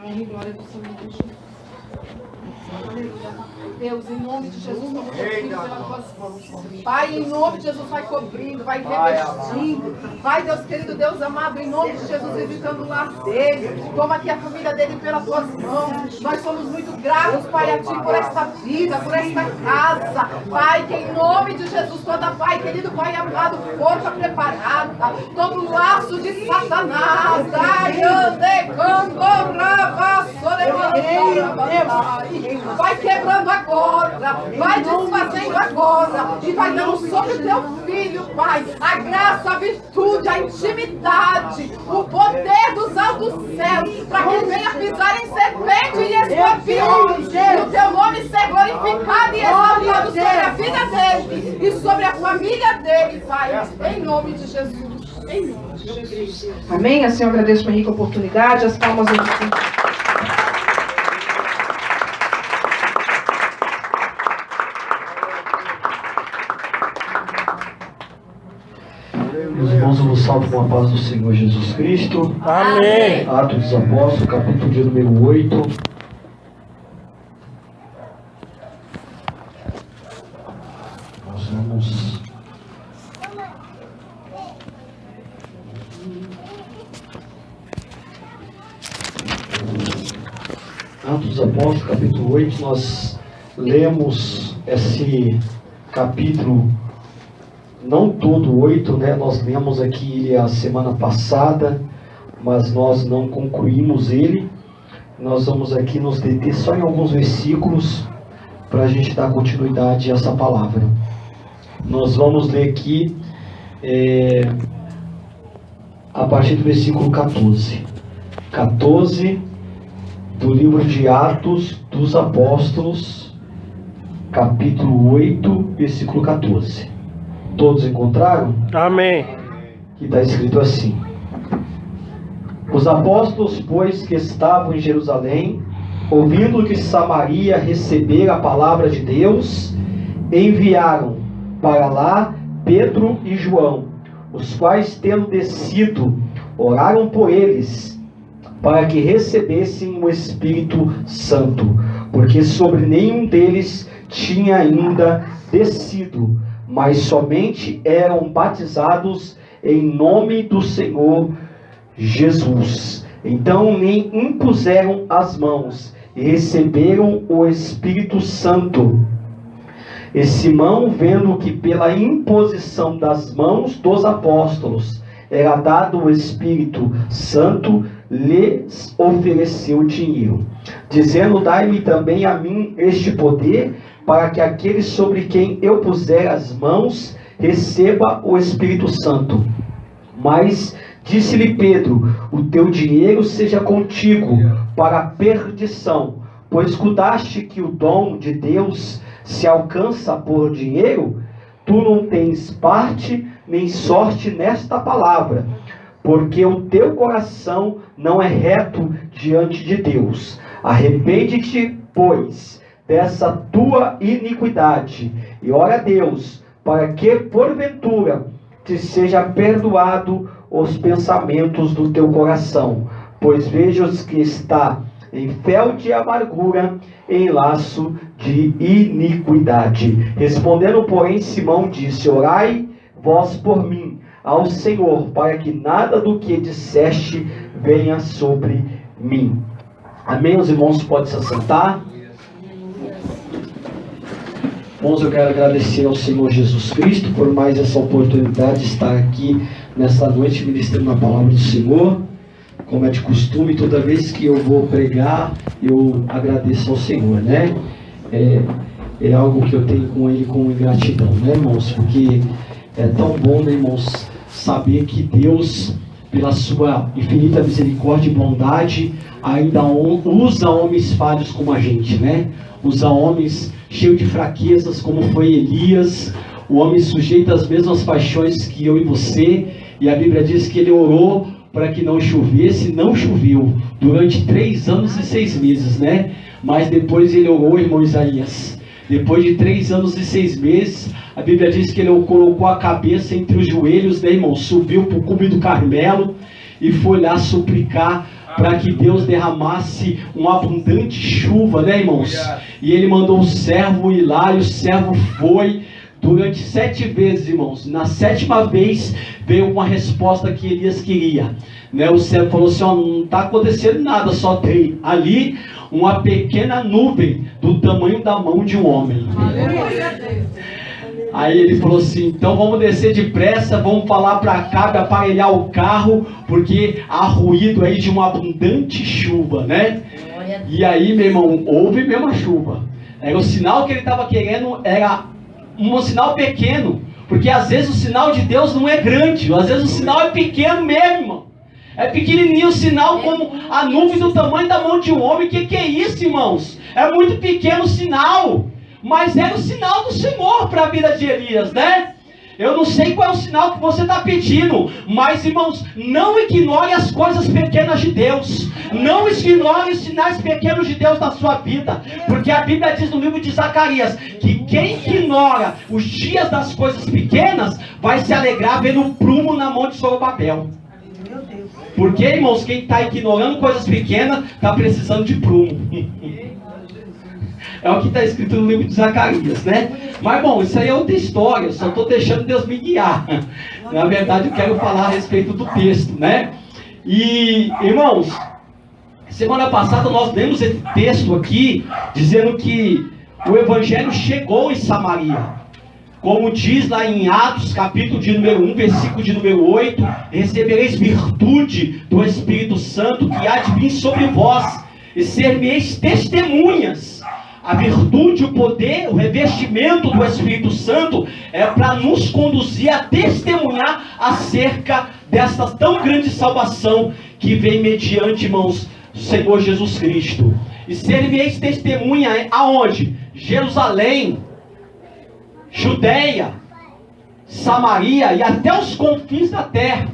Glória do Senhor Jesus. Deus, em nome de Jesus, vamos cobrindo pelas tuas mãos. Pai, em nome de Jesus, vai cobrindo, vai revestindo. Vai, Deus querido, Deus amado, em nome de Jesus, visitando o lar dele. Toma aqui a família dele pelas tuas mãos. Nós somos muito gratos, Pai, a ti por esta vida, por esta casa. Pai, que em nome de Jesus, toda, Pai, querido, Pai amado, força preparada, todo laço de Satanás. Ai, ande, vai quebrando agora, vai desfazendo agora, e vai dando sobre o teu filho, Pai, a graça, a virtude, a intimidade, o poder dos altos céus, para que ele venha pisar em serpente e escorpiões, e o teu nome ser glorificado e exaltado sobre a vida dele e sobre a família dele, Pai, em nome de Jesus. Em nome de Jesus. Amém? Assim eu agradeço uma rica oportunidade, as palmas do Meus irmãos, eu vos salvo com a paz do Senhor Jesus Cristo. Amém. Atos dos Apóstolos, capítulo de número 8. Nós vamos... Atos dos Apóstolos, capítulo 8, nós lemos esse capítulo, não todo 8, né? Nós lemos aqui ele a semana passada, mas nós não concluímos ele. Nós vamos aqui nos deter só em alguns versículos para a gente dar continuidade a essa palavra. Nós vamos ler aqui a partir do versículo 14. 14 do livro de Atos dos Apóstolos, capítulo 8, versículo 14. Todos encontraram? Amém. Que está escrito assim: Os apóstolos, pois, que estavam em Jerusalém, ouvindo que Samaria recebera a palavra de Deus, enviaram para lá Pedro e João, os quais, tendo descido, oraram por eles, para que recebessem o Espírito Santo, porque sobre nenhum deles tinha ainda descido, mas somente eram batizados em nome do Senhor Jesus. Então nem impuseram as mãos e receberam o Espírito Santo. E Simão, vendo que pela imposição das mãos dos apóstolos era dado o Espírito Santo, lhes ofereceu dinheiro, dizendo: dai-me também a mim este poder, para que aquele sobre quem eu puser as mãos receba o Espírito Santo. Mas disse-lhe Pedro: o teu dinheiro seja contigo para a perdição, pois escutaste que o dom de Deus se alcança por dinheiro. Tu não tens parte nem sorte nesta palavra, porque o teu coração não é reto diante de Deus. Arrepende-te, pois, dessa tua iniquidade, e ora a Deus, para que, porventura, te seja perdoado os pensamentos do teu coração, pois vejo que está em fel de amargura, em laço de iniquidade. Respondendo, porém, Simão disse: orai vós por mim ao Senhor, para que nada do que disseste venha sobre mim. Amém? Os irmãos podem se assentar. Irmãos, eu quero agradecer ao Senhor Jesus Cristo por mais essa oportunidade de estar aqui nessa noite ministrando a palavra do Senhor. Como é de costume, toda vez que eu vou pregar, eu agradeço ao Senhor, né? É algo que eu tenho com Ele com gratidão, né, irmãos? Porque é tão bom, né, irmãos, saber que Deus, pela sua infinita misericórdia e bondade, ainda usa homens falhos como a gente, né? Usa homens cheios de fraquezas, como foi Elias, o homem sujeito às mesmas paixões que eu e você, e a Bíblia diz que ele orou para que não chovesse, não choveu, durante 3 anos e 6 meses, né? Mas depois ele orou, irmão Isaías, depois de 3 anos e 6 meses, a Bíblia diz que ele colocou a cabeça entre os joelhos, né, irmão? Subiu para o cume do Carmelo e foi lá suplicar para que Deus derramasse uma abundante chuva, né, irmãos? E ele mandou o servo ir lá, e o servo foi durante 7 vezes, irmãos. Na 7ª vez veio uma resposta que Elias queria, né? O servo falou assim: ó, não está acontecendo nada, só tem ali uma pequena nuvem do tamanho da mão de um homem. Aí ele falou assim: então vamos descer depressa, vamos falar para Acabe aparelhar o carro, porque há ruído aí de uma abundante chuva, né? E aí, meu irmão, houve mesmo a chuva. Era o sinal que ele estava querendo, era um sinal pequeno, porque às vezes o sinal de Deus não é grande, às vezes o sinal é pequeno mesmo, irmão. É pequenininho o sinal, como a nuvem do tamanho da mão de um homem. Que é isso, irmãos? É muito pequeno o sinal, mas era o sinal do Senhor para a vida de Elias, né? Eu não sei qual é o sinal que você está pedindo, mas, irmãos, não ignore as coisas pequenas de Deus. Não ignore os sinais pequenos de Deus na sua vida, porque a Bíblia diz no livro de Zacarias que quem ignora os dias das coisas pequenas vai se alegrar vendo o prumo na mão de Zorobabel. Porque, irmãos, quem está ignorando coisas pequenas está precisando de prumo. É o que está escrito no livro de Zacarias, né? Mas, bom, isso aí é outra história. Eu só estou deixando Deus me guiar. Na verdade, eu quero falar a respeito do texto, né? E, irmãos, semana passada nós lemos esse texto aqui, dizendo que o Evangelho chegou em Samaria. Como diz lá em Atos, capítulo de número 1, versículo de número 8, recebereis virtude do Espírito Santo que há de vir sobre vós, e ser-me-eis testemunhas. A virtude, o poder, o revestimento do Espírito Santo é para nos conduzir a testemunhar acerca dessa tão grande salvação que vem mediante, irmãos, do Senhor Jesus Cristo. E ser-me-eis testemunha aonde? Jerusalém, Judeia, Samaria e até os confins da terra.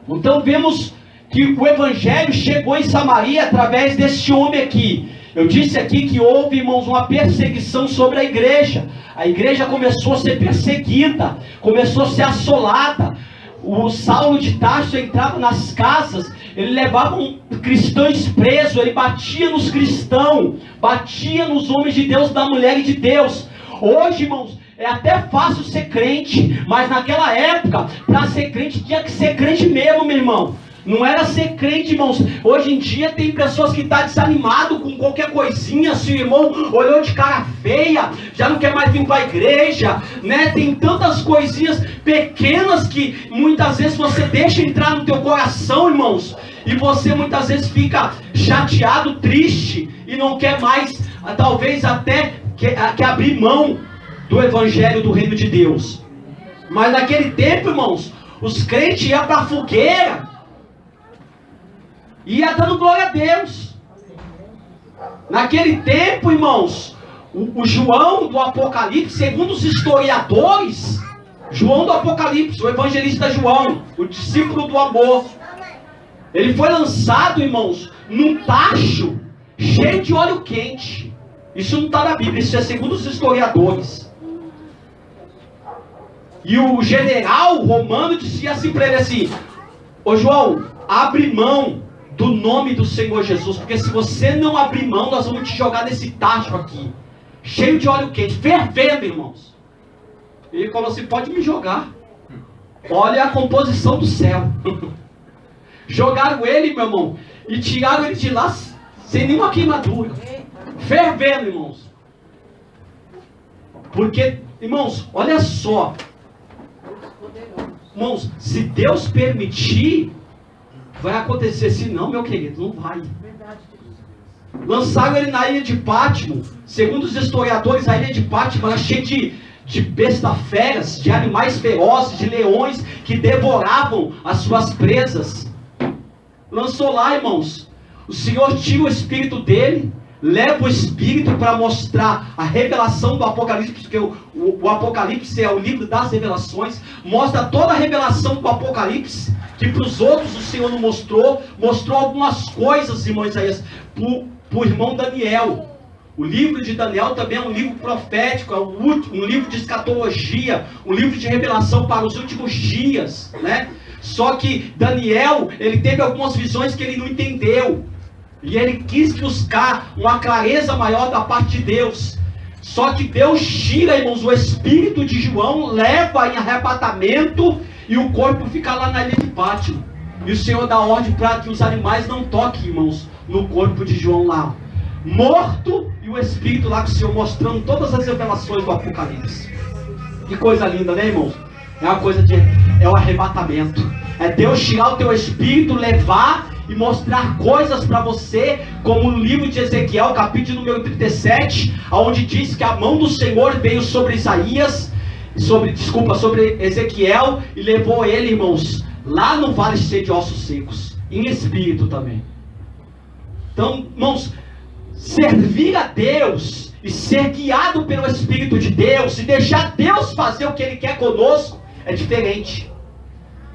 Então vemos que o Evangelho chegou em Samaria através desse homem aqui. Eu disse aqui que houve, irmãos, uma perseguição sobre a igreja. A igreja começou a ser perseguida, começou a ser assolada. O Saulo de Tarso entrava nas casas, ele levava cristãos presos, ele batia nos cristãos, batia nos homens de Deus, da mulher e de Deus. Hoje, irmãos, é até fácil ser crente, mas naquela época, para ser crente, tinha que ser crente mesmo, meu irmão. Não era ser crente, irmãos. Hoje em dia tem pessoas que estão desanimadas com qualquer coisinha. Se o irmão olhou de cara feia, já não quer mais vir para a igreja, né? Tem tantas coisinhas pequenas que muitas vezes você deixa entrar no teu coração, irmãos, e você muitas vezes fica chateado, triste, e não quer mais, talvez até quer abrir mão do Evangelho do Reino de Deus. Mas naquele tempo, irmãos, os crentes iam para a fogueira, ia dando glória a Deus. Naquele tempo, irmãos, o João do Apocalipse, segundo os historiadores, João do Apocalipse, o evangelista João, o discípulo do amor, ele foi lançado, irmãos, num tacho cheio de óleo quente. Isso não está na Bíblia, isso é segundo os historiadores. E o general romano dizia assim para ele assim: ô João, abre mão do nome do Senhor Jesus, porque se você não abrir mão, nós vamos te jogar nesse tacho aqui, cheio de óleo quente, fervendo, irmãos. Ele falou assim: pode me jogar. Olha a composição do céu. Jogaram ele, meu irmão, e tiraram ele de lá sem nenhuma queimadura, fervendo, irmãos. Porque, irmãos, olha só, irmãos, se Deus permitir, vai acontecer. Se não, meu querido, não vai. Lançaram ele na ilha de Pátimo. Segundo os historiadores, a ilha de Pátimo era cheia de bestas feras, de animais ferozes, de leões que devoravam as suas presas. Lançou lá, irmãos. O Senhor tira o espírito dele, leva o espírito para mostrar a revelação do Apocalipse, porque o Apocalipse é o livro das revelações, mostra toda a revelação do Apocalipse, que para os outros o Senhor não mostrou algumas coisas, irmão Isaías, para o irmão Daniel. O livro de Daniel também é um livro profético, é um livro de escatologia, um livro de revelação para os últimos dias, né? Só que Daniel, ele teve algumas visões que ele não entendeu. E ele quis buscar uma clareza maior da parte de Deus. Só que Deus tira, irmãos, o espírito de João, leva em arrebatamento e o corpo fica lá na ilha de Pátimo. E o Senhor dá ordem para que os animais não toquem, irmãos, no corpo de João lá. Morto, e o espírito lá com o Senhor mostrando todas as revelações do Apocalipse. Que coisa linda, né, irmãos? É o arrebatamento. É Deus tirar o teu espírito, levar e mostrar coisas para você, como no livro de Ezequiel, capítulo número 37, onde diz que a mão do Senhor veio sobre sobre Ezequiel, e levou ele, irmãos, lá no vale cheio de ossos secos, em espírito também. Então, irmãos, servir a Deus e ser guiado pelo Espírito de Deus e deixar Deus fazer o que Ele quer conosco é diferente.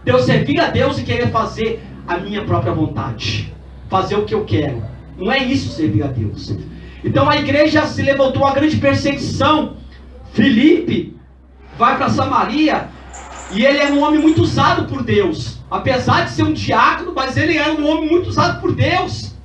Deus servir a Deus e querer fazer a minha própria vontade, fazer o que eu quero. Não é isso servir a Deus. Então a igreja se levantou uma grande perseguição. Filipe vai para Samaria e ele é um homem muito usado por Deus. Apesar de ser um diácono, mas ele é um homem muito usado por Deus.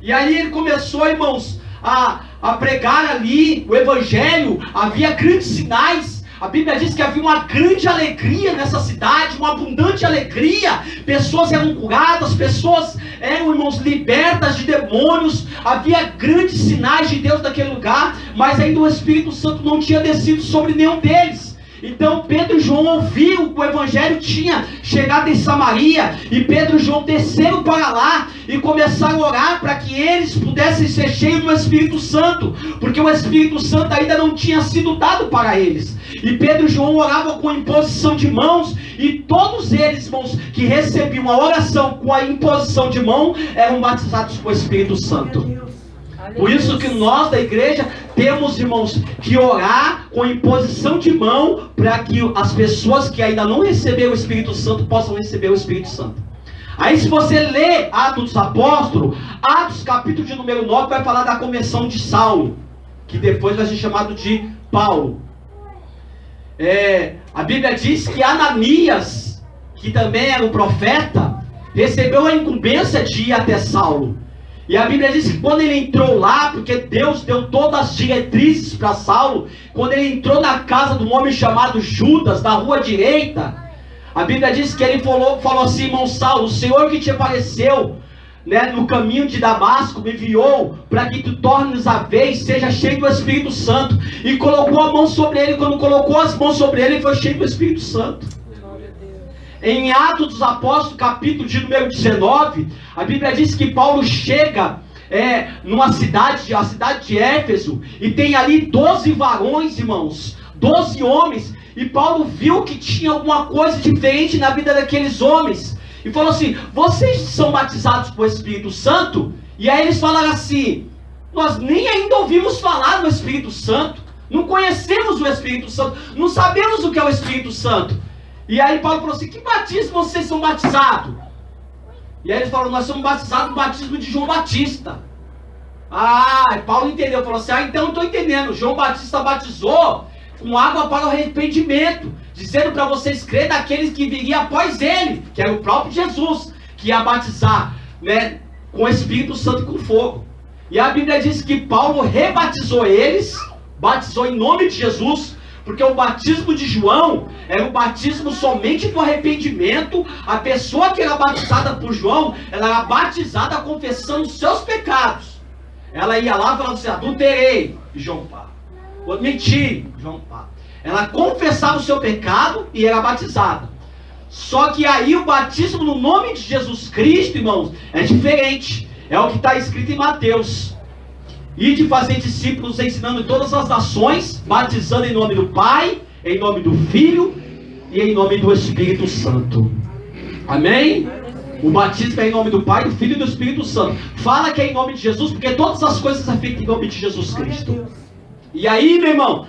E aí ele começou, irmãos, a pregar ali o evangelho. Havia grandes sinais. A Bíblia diz que havia uma grande alegria nessa cidade, uma abundante alegria. Pessoas eram curadas, pessoas eram, irmãos, libertas de demônios. Havia grandes sinais de Deus naquele lugar, mas ainda o Espírito Santo não tinha descido sobre nenhum deles. Então Pedro e João ouviram que o evangelho tinha chegado em Samaria, e Pedro e João desceram para lá e começaram a orar para que eles pudessem ser cheios do Espírito Santo, porque o Espírito Santo ainda não tinha sido dado para eles. E Pedro e João oravam com imposição de mãos, e todos eles, irmãos, que recebiam a oração com a imposição de mão, eram batizados com o Espírito Santo. Por isso que nós da igreja temos, irmãos, que orar com imposição de mão, para que as pessoas que ainda não receberam o Espírito Santo possam receber o Espírito Santo. Aí se você lê Atos dos Apóstolos, Atos capítulo de número 9 vai falar da conversão de Saulo, que depois vai ser chamado de Paulo. A Bíblia diz que Ananias, que também era um profeta, recebeu a incumbência de ir até Saulo. E a Bíblia diz que quando ele entrou lá, porque Deus deu todas as diretrizes para Saulo, quando ele entrou na casa de um homem chamado Judas, na rua direita, a Bíblia diz que ele falou assim: irmão Saulo, o Senhor que te apareceu, né, no caminho de Damasco, me enviou para que tu tornes a ver e seja cheio do Espírito Santo. E colocou a mão sobre ele. Quando colocou as mãos sobre ele, ele foi cheio do Espírito Santo. Em Atos dos Apóstolos, capítulo de número 19, a Bíblia diz que Paulo chega numa cidade, a cidade de Éfeso, e tem ali 12 varões, irmãos, 12 homens, e Paulo viu que tinha alguma coisa diferente na vida daqueles homens, e falou assim: vocês são batizados com o Espírito Santo? E aí eles falaram assim: nós nem ainda ouvimos falar do Espírito Santo, não conhecemos o Espírito Santo, não sabemos o que é o Espírito Santo. E aí Paulo falou assim: que batismo vocês são batizados? E aí eles falaram: nós somos batizados no batismo de João Batista. Paulo entendeu, falou assim: então eu estou entendendo, João Batista batizou com água para o arrependimento, dizendo para vocês crer naqueles que viria após ele, que era o próprio Jesus, que ia batizar, né, com o Espírito Santo e com fogo. E a Bíblia diz que Paulo rebatizou eles, batizou em nome de Jesus, porque o batismo de João era um batismo somente do arrependimento. A pessoa que era batizada por João, ela era batizada confessando os seus pecados. Ela ia lá falando assim: adulterei, João Pá. Menti, João Pá. Ela confessava o seu pecado e era batizada. Só que aí o batismo no nome de Jesus Cristo, irmãos, é diferente. É o que está escrito em Mateus: e de fazer discípulos, ensinando em todas as nações, batizando em nome do Pai, em nome do Filho e em nome do Espírito Santo. Amém? O batismo é em nome do Pai, do Filho e do Espírito Santo. Fala que é em nome de Jesus, porque todas as coisas são feitas em nome de Jesus Cristo. E aí, meu irmão,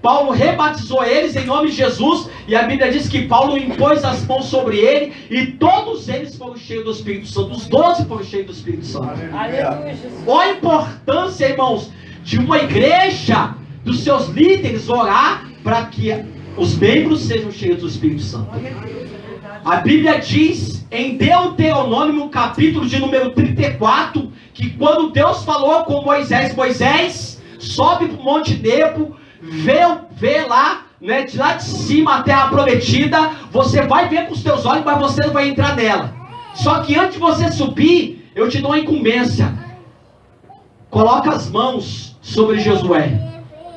Paulo rebatizou eles em nome de Jesus, e a Bíblia diz que Paulo impôs as mãos sobre ele, e todos eles foram cheios do Espírito Santo. Os 12 foram cheios do Espírito Santo. Aleluia. Qual a importância, irmãos, de uma igreja, dos seus líderes orar para que os membros sejam cheios do Espírito Santo? A Bíblia diz em Deuteronômio, capítulo de número 34, que quando Deus falou com Moisés, Moisés, sobe para o Monte Nebo, vê lá, né, de lá de cima a terra prometida, você vai ver com os teus olhos, mas você não vai entrar nela. Só que antes de você subir, eu te dou uma incumbência. Coloca as mãos sobre Josué.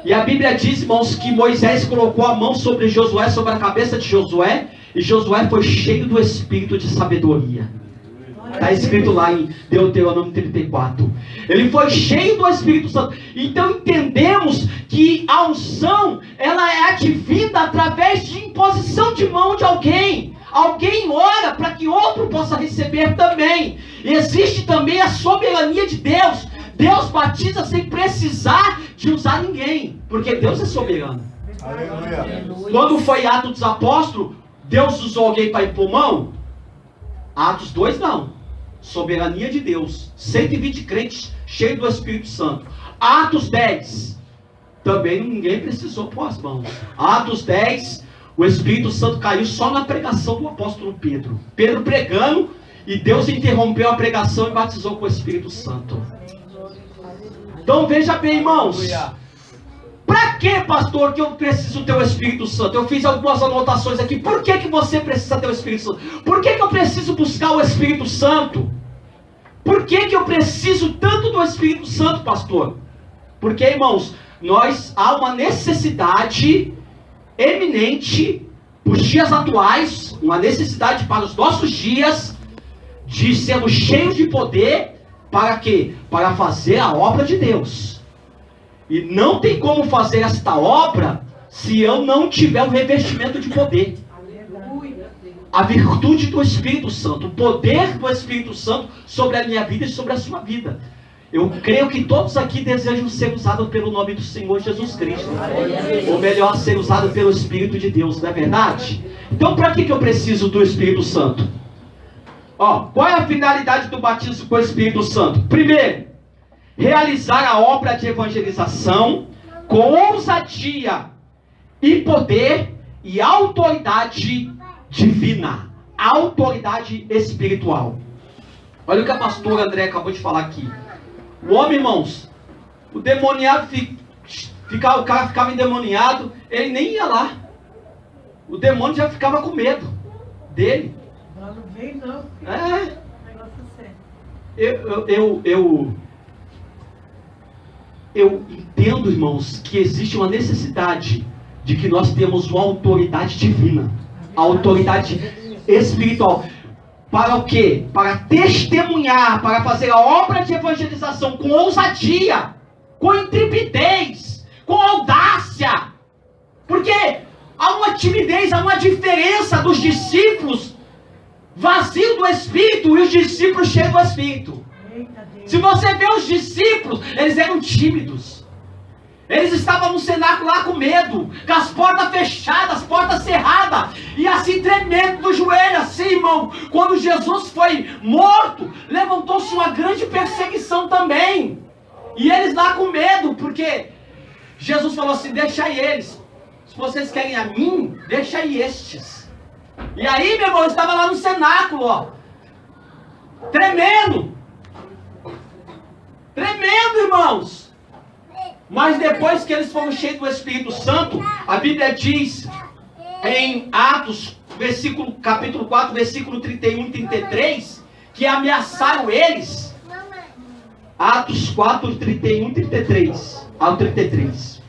E a Bíblia diz, irmãos, que Moisés colocou a mão sobre Josué, sobre a cabeça de Josué, e Josué foi cheio do espírito de sabedoria. Está escrito lá em Deuteronômio 34. Ele foi cheio do Espírito Santo. Então entendemos que a unção, ela é advinda através de imposição de mão de alguém. Alguém ora para que outro possa receber também. E existe também a soberania de Deus. Deus batiza sem precisar de usar ninguém, porque Deus é soberano. Aleluia. Quando foi Atos dos Apóstolos, Deus usou alguém para impor mão? Atos 2 não. Soberania de Deus. 120 crentes cheios do Espírito Santo. Atos 10. Também ninguém precisou pôr as mãos. Atos 10, o Espírito Santo caiu só na pregação do apóstolo Pedro. Pedro pregando, e Deus interrompeu a pregação e batizou com o Espírito Santo. Então veja bem, irmãos. Para que, pastor, que eu preciso ter o Espírito Santo? Eu fiz algumas anotações aqui. Por que você precisa ter o Espírito Santo? Por que eu preciso buscar o Espírito Santo? Por que eu preciso tanto do Espírito Santo, pastor? Porque, irmãos, há uma necessidade eminente para os dias atuais, uma necessidade para os nossos dias, de sermos cheios de poder. Para quê? Para fazer a obra de Deus. E não tem como fazer esta obra se eu não tiver o revestimento de poder. A virtude do Espírito Santo, o poder do Espírito Santo sobre a minha vida e sobre a sua vida. Eu creio que todos aqui desejam ser usados pelo nome do Senhor Jesus Cristo. Ou melhor, ser usado pelo Espírito de Deus, não é verdade? Então, para que eu preciso do Espírito Santo? Qual é a finalidade do batismo com o Espírito Santo? Primeiro, realizar a obra de evangelização com ousadia e poder e autoridade divina, autoridade espiritual. Olha o que a pastora André acabou de falar aqui. O homem, irmãos, o demoniado o cara ficava endemoniado, ele nem ia lá. O demônio já ficava com medo dele. Não vem não. É. Eu entendo, irmãos, que existe uma necessidade de que nós temos uma autoridade divina, a autoridade espiritual. Para o quê? Para testemunhar, para fazer a obra de evangelização com ousadia, com intrepidez, com audácia. Porque há uma timidez, há uma diferença dos discípulos vazios do Espírito e os discípulos cheios do Espírito. Se você vê os discípulos, eles eram tímidos. Eles estavam no cenáculo lá com medo, com as portas fechadas, as portas cerradas, e assim tremendo do joelho, assim, irmão. Quando Jesus foi morto, levantou-se uma grande perseguição também. E eles lá com medo, porque Jesus falou assim: deixa aí eles. Se vocês querem a mim, deixa aí estes. E aí, meu irmão, estava lá no cenáculo, tremendo. Tremendo, irmãos. Mas depois que eles foram cheios do Espírito Santo, a Bíblia diz em Atos, capítulo 4, versículo 31 e 33, que ameaçaram eles. Atos 4, 31 e 33 ao 33.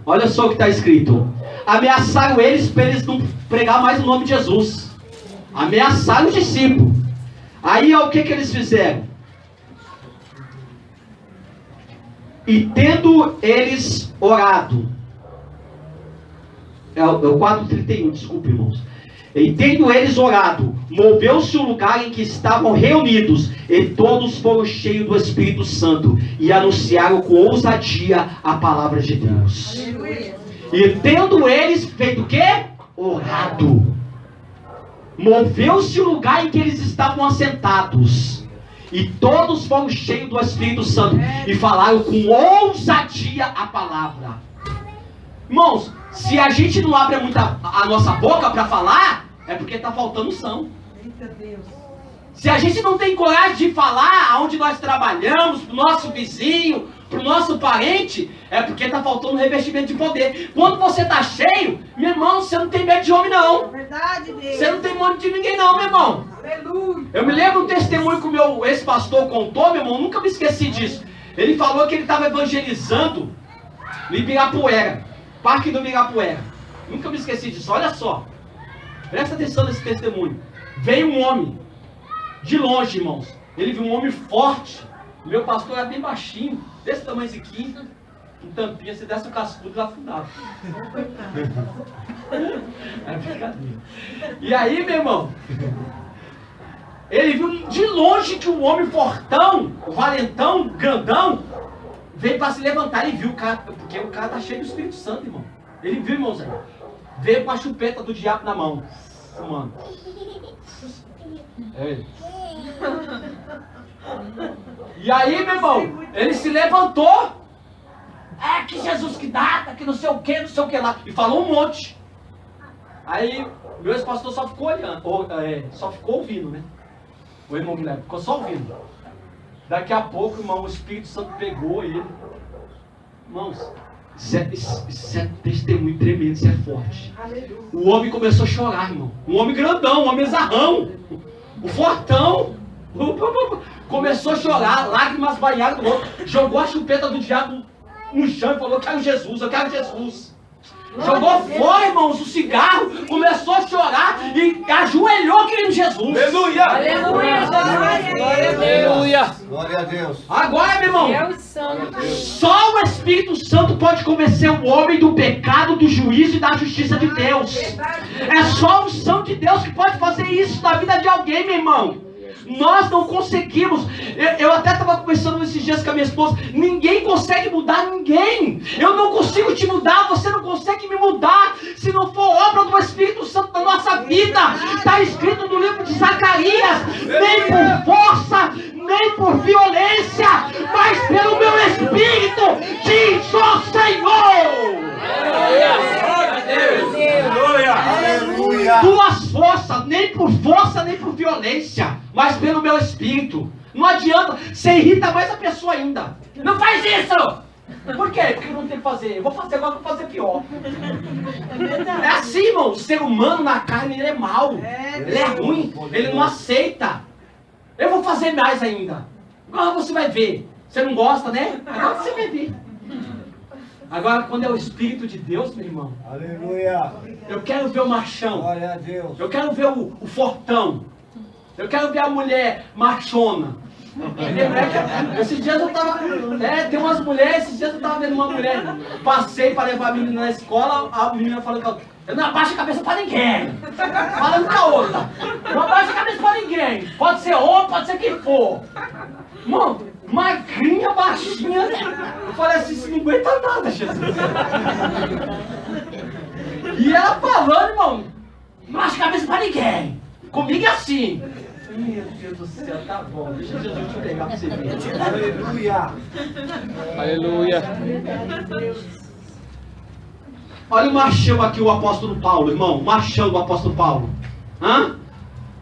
Olha só o que está escrito. Ameaçaram eles para eles não pregar mais o nome de Jesus. Ameaçaram os discípulos. Aí o que eles fizeram? E tendo eles orado, é o 4:31, desculpe, irmãos. E tendo eles orado, moveu-se o lugar em que estavam reunidos, e todos foram cheios do Espírito Santo, e anunciaram com ousadia a palavra de Deus. Aleluia. E tendo eles feito o quê? Orado. Moveu-se o lugar em que eles estavam assentados. E todos foram cheios do Espírito Santo e falaram com ousadia a palavra. Irmãos, se a gente não abre muito a nossa boca para falar, é porque está faltando unção. Eita Deus. Se a gente não tem coragem de falar aonde nós trabalhamos, pro nosso vizinho, pro nosso parente, é porque está faltando revestimento de poder. Quando você está cheio, meu irmão, você não tem medo de homem não. Verdade, Deus. Você não tem medo de ninguém não, meu irmão. Aleluia. Eu me lembro um testemunho que o meu ex-pastor contou, meu irmão, nunca me esqueci disso. Ele falou que ele estava evangelizando no Ibirapuera, Parque do Ibirapuera. Nunca me esqueci disso, olha só. Presta atenção nesse testemunho. Veio um homem, de longe, irmãos. Ele viu um homem forte. O meu pastor era bem baixinho, desse tamanho aqui, com tampinha, se desse o cascudo, ele afundava. É brincadeira. E aí, meu irmão, ele viu de longe que o homem fortão, o valentão, grandão, veio para se levantar. Ele viu o cara, porque o cara tá cheio do Espírito Santo, irmão. Ele viu, irmãozinho, veio com a chupeta do diabo na mão, fumando. É. E aí, meu irmão, ele se levantou. É que Jesus que dá, que não sei o que lá. E falou um monte. Aí, meu ex-pastor só ficou olhando, só ficou ouvindo, né? O irmão Guilherme ficou só ouvindo. Daqui a pouco, irmão, o Espírito Santo pegou ele. Irmãos, isso é testemunho tremendo, isso é forte. O homem começou a chorar, irmão. Um homem grandão, um homem zarrão. O fortão. Começou a chorar, lágrimas banharam do outro. Jogou a chupeta do diabo no chão e falou: eu quero Jesus, eu quero Jesus. Jogou fora, irmãos, o cigarro, começou a chorar e ajoelhou querendo Jesus. Aleluia! Aleluia. Aleluia! Glória a Deus! Agora, meu irmão, só o Espírito Santo pode convencer o homem do pecado, do juízo e da justiça de Deus. É só a unção de Deus que pode fazer isso na vida de alguém, meu irmão. Nós não conseguimos. Eu até estava conversando esses dias com a minha esposa. Ninguém consegue mudar ninguém. Eu não consigo te mudar. Você não consegue me mudar se não for obra do Espírito Santo na nossa vida. Está escrito no livro de Zacarias: nem por força, nem por violência, mas pelo meu Espírito, diz o Senhor. Aleluia! Tuas forças, nem por força, nem por violência, mas pelo meu Espírito. Não adianta, você irrita mais a pessoa ainda. Não faz isso! Por quê? Porque eu não tenho que fazer. Eu vou fazer agora, vou fazer pior. É assim, irmão. O ser humano na carne, ele é mau. Ele é ruim. Ele não aceita. Eu vou fazer mais ainda. Agora você vai ver. Você não gosta, né? Agora você vai ver. Agora, quando é o Espírito de Deus, meu irmão, Aleluia! eu quero ver o machão. Glória a Deus! Eu quero ver o fortão. Eu quero ver a mulher machona. Esses dias eu tava. Tem umas mulheres, esses dias eu tava vendo uma mulher. Passei para levar a menina na escola, a menina falando que eu não abaixo a cabeça para ninguém. Falando com a outra. Não abaixo a cabeça para ninguém. Pode ser homem, pode ser quem for. Mano, magrinha, baixinha. Eu falei assim, isso não aguenta nada, Jesus. E ela falando, irmão, não abaixa a cabeça para ninguém. Comigo é assim. Meu Deus do céu, tá bom. Deixa Jesus te pegar pra você ver. Aleluia! Aleluia. Olha o machão aqui, o apóstolo Paulo, irmão. O machão do apóstolo Paulo. Hã?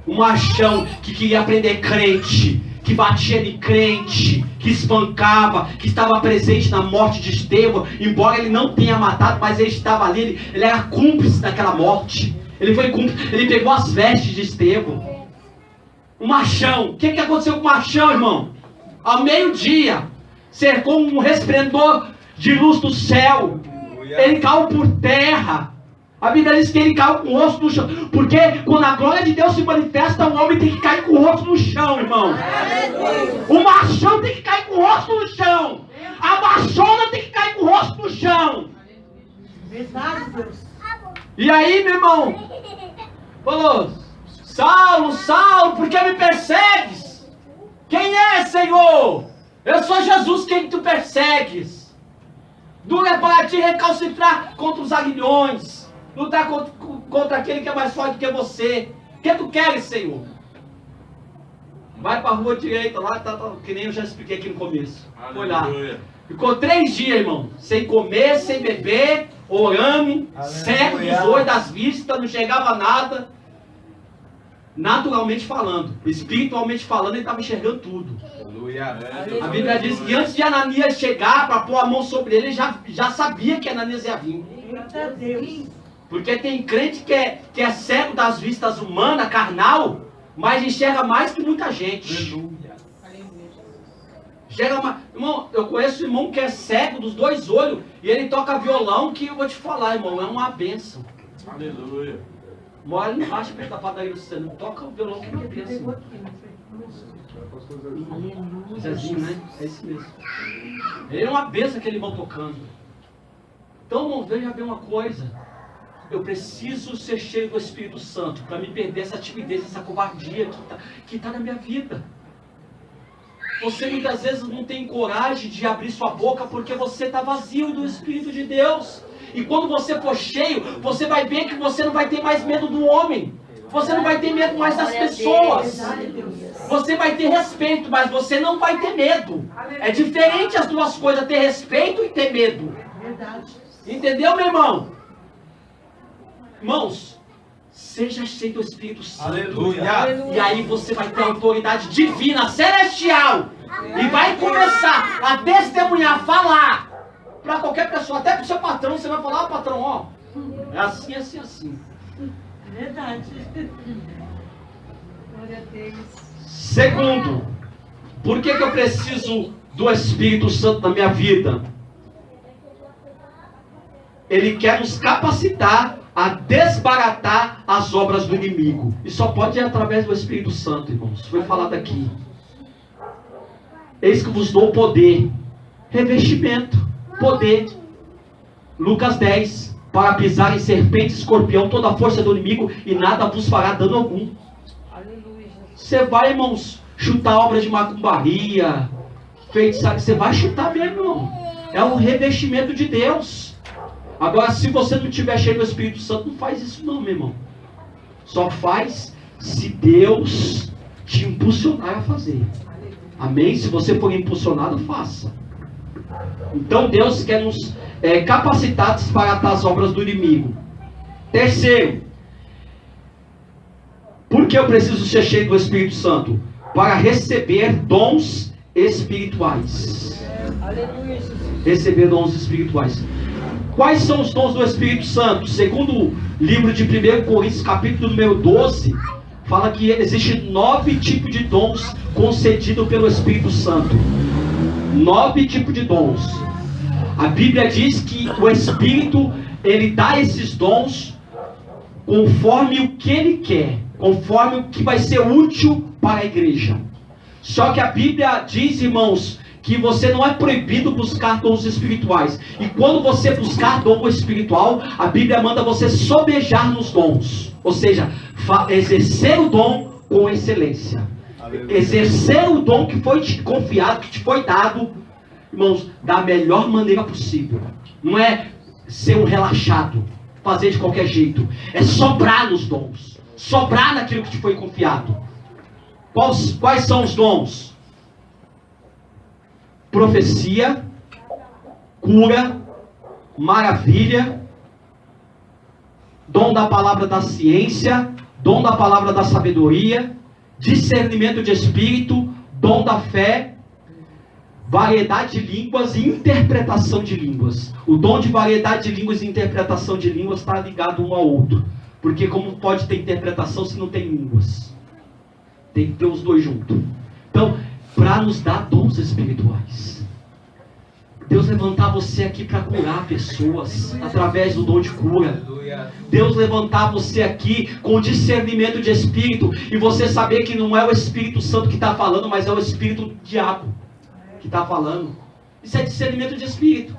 O machão que queria aprender crente, que batia de crente, que espancava, que estava presente na morte de Estevão. Embora ele não tenha matado, mas ele estava ali, ele era cúmplice daquela morte. Ele foi cúmplice, ele pegou as vestes de Estevão. O machão, o que aconteceu com o machão, irmão? Ao meio-dia, cercou um resplendor de luz do céu. Ele caiu por terra. A Bíblia diz que ele caiu com o rosto no chão. Porque quando a glória de Deus se manifesta, o homem tem que cair com o rosto no chão, irmão. O machão tem que cair com o rosto no chão. A machona tem que cair com o rosto no chão. Verdade, Deus. E aí, meu irmão, falou: Saulo, Saulo, por que me persegues? Quem é, Senhor? Eu sou Jesus, quem tu persegues. Duro é para ti recalcitrar contra os aguilhões, lutar contra aquele que é mais forte que você. O que tu queres, Senhor? Vai para a rua direita, lá que nem eu já expliquei aqui no começo. Foi lá. Ficou 3 dias, irmão, sem comer, sem beber, orando, cego dos olhos, das vistas, não chegava nada. naturalmente falando. Espiritualmente falando, ele estava enxergando tudo. Aleluia. A Bíblia diz que antes de Ananias chegar para pôr a mão sobre ele, ele já sabia que Ananias ia vir. Glória a Deus. Porque tem crente que é cego das vistas humanas, carnal, mas enxerga mais que muita gente. Enxerga mais. Irmão, eu conheço um irmão que é cego dos dois olhos e ele toca violão, que eu vou te falar, irmão, é uma bênção. Aleluia. Mora ali embaixo, perto da padaria do Senhor, toca o violão que é uma bênção. Zezinho, né? É isso mesmo. Ele é uma bênção aquele irmão tocando. Então, irmão, veja bem uma coisa. Eu preciso ser cheio do Espírito Santo para me perder essa timidez, essa covardia que tá na minha vida. Você muitas vezes não tem coragem de abrir sua boca porque você está vazio do Espírito de Deus. E quando você for cheio, você vai ver que você não vai ter mais medo do homem. Você não vai ter medo mais das pessoas. Você vai ter respeito, mas você não vai ter medo. É diferente as duas coisas, ter respeito e ter medo. Verdade. Entendeu, meu irmão? Irmãos, seja cheio do Espírito Santo. Aleluia. E aí você vai ter autoridade divina, celestial. E vai começar a testemunhar, falar para qualquer pessoa, até para o seu patrão. Você vai falar, patrão, ó, é assim, assim, assim. Verdade. Glória a Deus. Segundo, por que eu preciso do Espírito Santo na minha vida? Ele quer nos capacitar a desbaratar as obras do inimigo. E só pode ir através do Espírito Santo, irmãos. Foi falado aqui. Eis que vos dou poder, revestimento, poder. Lucas 10, para pisar em serpente e escorpião toda a força do inimigo e nada vos fará dano algum. Você vai, irmãos, chutar obras de macumbaria, feitiçaria, você vai chutar mesmo, irmão. É um revestimento de Deus. Agora, se você não tiver cheio do Espírito Santo, não faz isso não, meu irmão. Só faz se Deus te impulsionar a fazer. Amém? Se você for impulsionado, faça. Então, Deus quer nos capacitar a desbaratar as obras do inimigo. Terceiro, por que eu preciso ser cheio do Espírito Santo? Para receber dons espirituais. Receber dons espirituais. Quais são os dons do Espírito Santo? Segundo o livro de 1 Coríntios, capítulo número 12, fala que existem 9 tipos de dons concedidos pelo Espírito Santo. 9 tipos de dons. A Bíblia diz que o Espírito, ele dá esses dons conforme o que ele quer, conforme o que vai ser útil para a igreja. Só que a Bíblia diz, irmãos, que você não é proibido buscar dons espirituais. E quando você buscar dom espiritual, a Bíblia manda você sobejar nos dons. Ou seja, exercer o dom com excelência. Aleluia. Exercer o dom que foi te confiado, que te foi dado, irmãos, da melhor maneira possível. Não é ser um relaxado, fazer de qualquer jeito. É sobrar nos dons. Sobrar naquilo que te foi confiado. Quais são os dons? Profecia, cura, maravilha, dom da palavra da ciência, dom da palavra da sabedoria, discernimento de espírito, dom da fé, variedade de línguas e interpretação de línguas. O dom de variedade de línguas e interpretação de línguas está ligado um ao outro. Porque como pode ter interpretação se não tem línguas? Tem que ter os dois juntos. Então, para nos dar dons espirituais. Deus levantar você aqui para curar pessoas através do dom de cura. Deus levantar você aqui com discernimento de espírito e você saber que não é o Espírito Santo que está falando, mas é o Espírito do diabo que está falando. Isso é discernimento de espírito.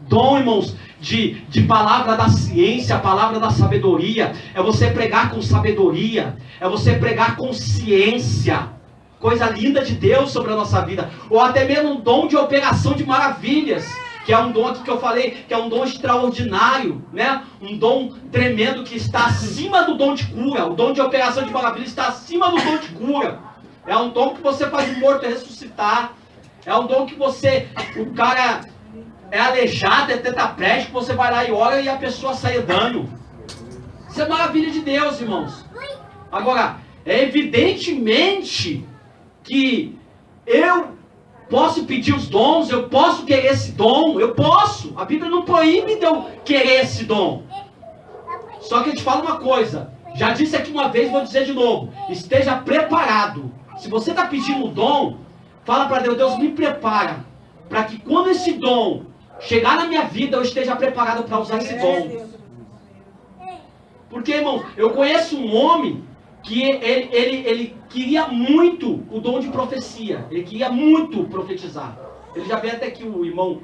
Dom, irmãos, de palavra da ciência, palavra da sabedoria, é você pregar com sabedoria, é você pregar com ciência. Coisa linda de Deus sobre a nossa vida. Ou até mesmo um dom de operação de maravilhas. Que é um dom aqui que eu falei, que é um dom extraordinário, né? Um dom tremendo que está acima do dom de cura. O dom de operação de maravilhas está acima do dom de cura. É um dom que você faz o morto ressuscitar. É um dom que o cara é aleijado, é tetraplégico, você vai lá e ora e a pessoa sai andando. Isso é maravilha de Deus, irmãos. Agora, é evidentemente que eu posso pedir os dons, eu posso querer esse dom, eu posso. A Bíblia não proíbe de eu querer esse dom. Só que eu te falo uma coisa, já disse aqui uma vez, vou dizer de novo, esteja preparado. Se você está pedindo um dom, fala para Deus, Deus me prepara, para que quando esse dom chegar na minha vida, eu esteja preparado para usar esse dom. Porque, irmão, eu conheço um homem que ele queria muito o dom de profecia. Ele queria muito profetizar. Ele já veio até aqui o irmão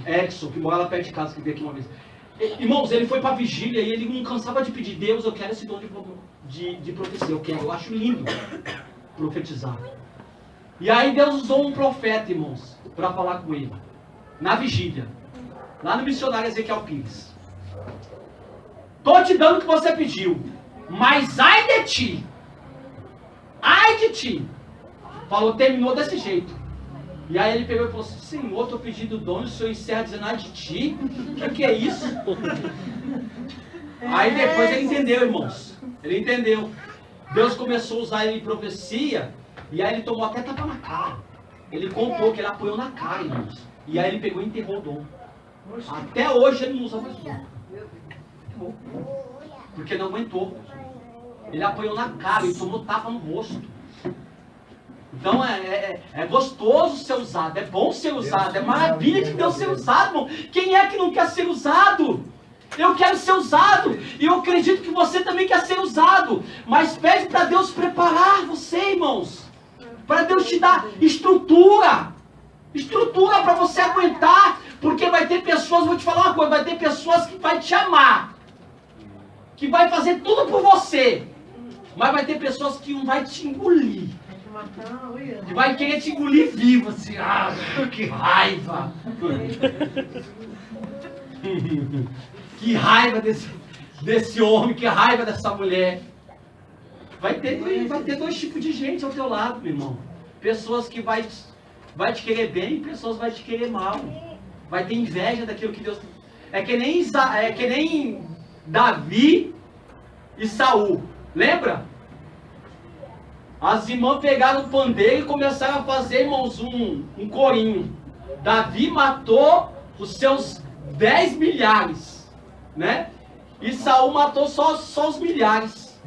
Edson, que mora lá perto de casa, que veio aqui uma vez. Irmãos, ele foi para a vigília e ele não cansava de pedir, Deus, eu quero esse dom de profecia. Eu acho lindo profetizar. E aí Deus usou um profeta, irmãos, para falar com ele. Na vigília. Lá no missionário Ezequiel Pires. Estou te dando o que você pediu, mas ai de ti, ai de ti. Falou, terminou desse jeito. E aí ele pegou e falou assim, Senhor, estou pedindo dom e o Senhor encerra dizendo, ai de ti, o que é isso? Aí depois ele entendeu, irmãos, ele entendeu. Deus começou a usar ele em profecia, e aí ele tomou até tapa na cara. Ele contou que ele apoiou na cara, irmãos. E aí ele pegou e enterrou o dom. Até hoje ele não usa mais o dom. Porque não aguentou. Ele apanhou na cara, ele tomou tapa no rosto. Então é gostoso ser usado, é bom ser usado, é maravilha de Deus ser usado, irmão. Quem é que não quer ser usado? Eu quero ser usado, e eu acredito que você também quer ser usado. Mas pede para Deus preparar você, irmãos. Para Deus te dar estrutura. Estrutura para você aguentar. Porque vai ter pessoas, vou te falar uma coisa, vai ter pessoas que vai te amar. Que vai fazer tudo por você. Mas vai ter pessoas que não vai te engolir. Que vai querer te engolir vivo, assim. Ah, que raiva. Que raiva desse homem, que raiva dessa mulher. Vai ter dois tipos de gente ao teu lado, meu irmão. Pessoas que vai te querer bem e pessoas que vai te querer mal. Vai ter inveja daquilo que Deus... É que nem Davi e Saul. Lembra? As irmãs pegaram o pandeiro e começaram a fazer, irmãos, um corinho. Davi matou os seus 10 milhares, né? E Saul matou só os milhares.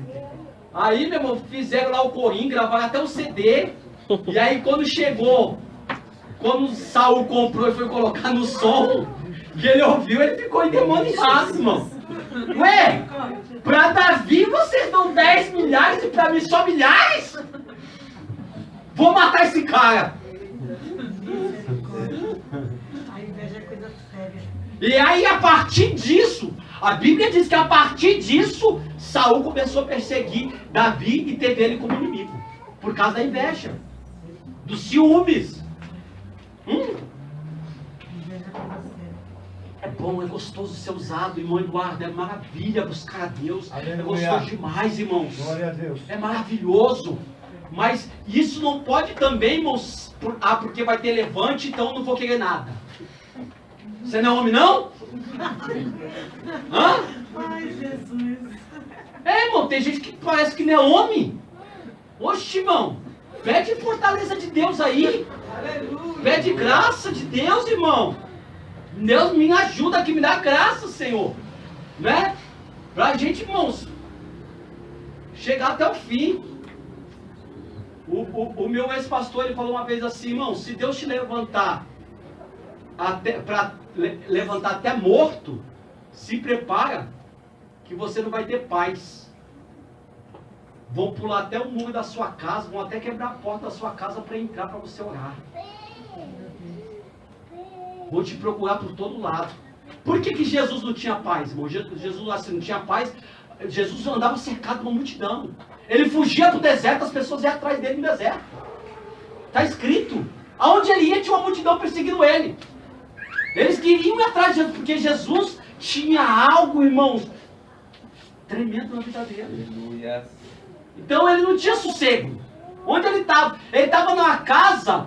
Aí, meu irmão, fizeram lá o corinho, gravaram até o CD. E aí quando Saul comprou e foi colocar no som, que ele ouviu, ele ficou endemoniado, irmão. Ué, pra Davi vocês dão 10 milhares e pra mim só milhares? Vou matar esse cara. A inveja é coisa séria. E aí a partir disso, a Bíblia diz que a partir disso, Saul começou a perseguir Davi e teve ele como inimigo. Por causa da inveja. Dos ciúmes. É bom, é gostoso ser usado, irmão Eduardo, é maravilha buscar a Deus. Aleluia. É gostoso demais, irmãos. Glória a Deus. É maravilhoso. Mas isso não pode também, irmãos, porque vai ter levante, então eu não vou querer nada. Você não é homem, não? Hã? Ai, Jesus. Irmão, tem gente que parece que não é homem. Oxe, irmão, pede fortaleza de Deus aí. Aleluia. Pede graça de Deus, irmão. Deus me ajuda aqui, me dá graça, Senhor. Né? Pra gente, irmãos, chegar até o fim. O meu ex-pastor, ele falou uma vez assim, irmão, se Deus te levantar levantar até morto, se prepara que você não vai ter paz. Vão pular até o muro da sua casa, vão até quebrar a porta da sua casa para entrar, para você orar. Vou te procurar por todo lado. Por que Jesus não tinha paz, irmão? Jesus assim, não tinha paz. Jesus andava cercado de uma multidão. Ele fugia para o deserto, as pessoas iam atrás dele no deserto. Está escrito. Aonde ele ia tinha uma multidão perseguindo ele. Eles queriam ir atrás de Jesus, porque Jesus tinha algo, irmãos, tremendo na vida dele. Aleluia. Então ele não tinha sossego. Onde ele estava? Ele estava numa casa.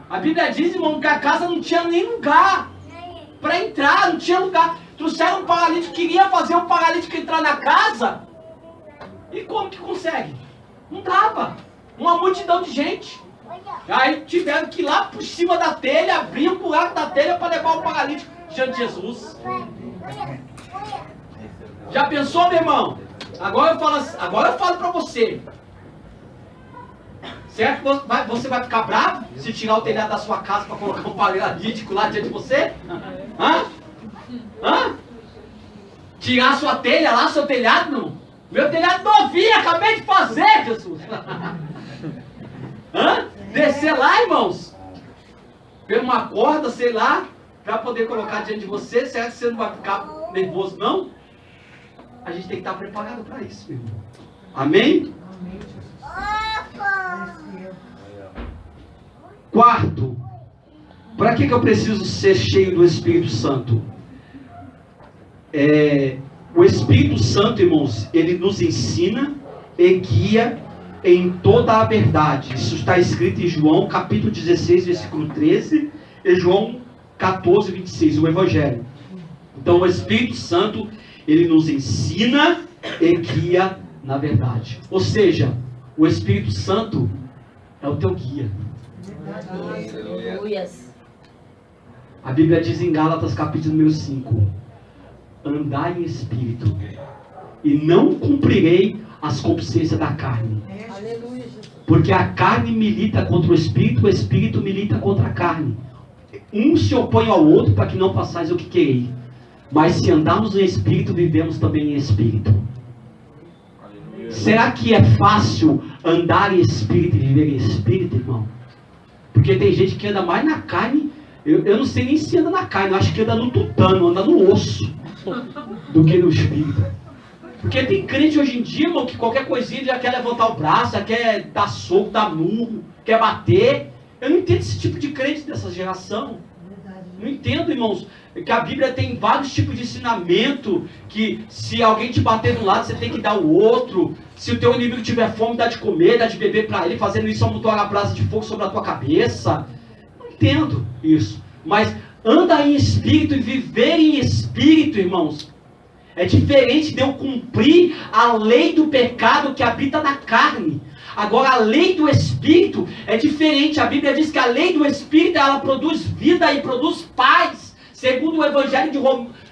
A Bíblia diz, irmão, que a casa não tinha nem lugar para entrar, não tinha lugar. Trouxeram um paralítico, queria fazer um paralítico entrar na casa. E como que consegue? Não dava. Uma multidão de gente. Aí tiveram que ir lá por cima da telha, abrir o buraco da telha para levar o paralítico diante de Jesus. Já pensou, meu irmão? Agora eu falo para você. Certo? Você vai ficar bravo se tirar o telhado da sua casa para colocar um paralítico lá diante de você? Hã? Hã? Tirar a sua telha lá, seu telhado, não? Meu telhado novinho, acabei de fazer, Jesus. Hã? Descer lá, irmãos. Pegar uma corda, sei lá, para poder colocar diante de você. Será que você não vai ficar nervoso, não? A gente tem que estar preparado para isso, meu irmão. Amém? Quarto, para que eu preciso ser cheio do Espírito Santo? O Espírito Santo, irmãos, ele nos ensina e guia em toda a verdade. Isso está escrito em João capítulo 16, versículo 13, e João 14, 26, o Evangelho. Então o Espírito Santo, ele nos ensina e guia na verdade. Ou seja, o Espírito Santo é o teu guia. A Bíblia diz em Gálatas capítulo número 5: andai em espírito, e não cumprirei as concupiscências da carne. Porque a carne milita contra o espírito milita contra a carne. Um se opõe ao outro para que não façais o que quereis. Mas se andarmos em espírito, vivemos também em espírito. Será que é fácil andar em espírito e viver em espírito, irmão? Porque tem gente que anda mais na carne. Eu não sei nem se anda na carne, eu acho que anda no tutano, anda no osso, do que no espírito. Porque tem crente hoje em dia, irmão, que qualquer coisinha já quer levantar o braço, já quer dar soco, dar murro, quer bater. Eu não entendo esse tipo de crente dessa geração. Não entendo, irmãos, que a Bíblia tem vários tipos de ensinamento, que se alguém te bater de um lado, você tem que dar o outro. Se o teu inimigo tiver fome, dá de comer, dá de beber para ele, fazendo isso amontoar a brasa de fogo sobre a tua cabeça. Não entendo isso. Mas anda em espírito e viver em espírito, irmãos, é diferente de eu cumprir a lei do pecado que habita na carne. Agora, a lei do Espírito é diferente. A Bíblia diz que a lei do Espírito, ela produz vida e produz paz. Segundo o Evangelho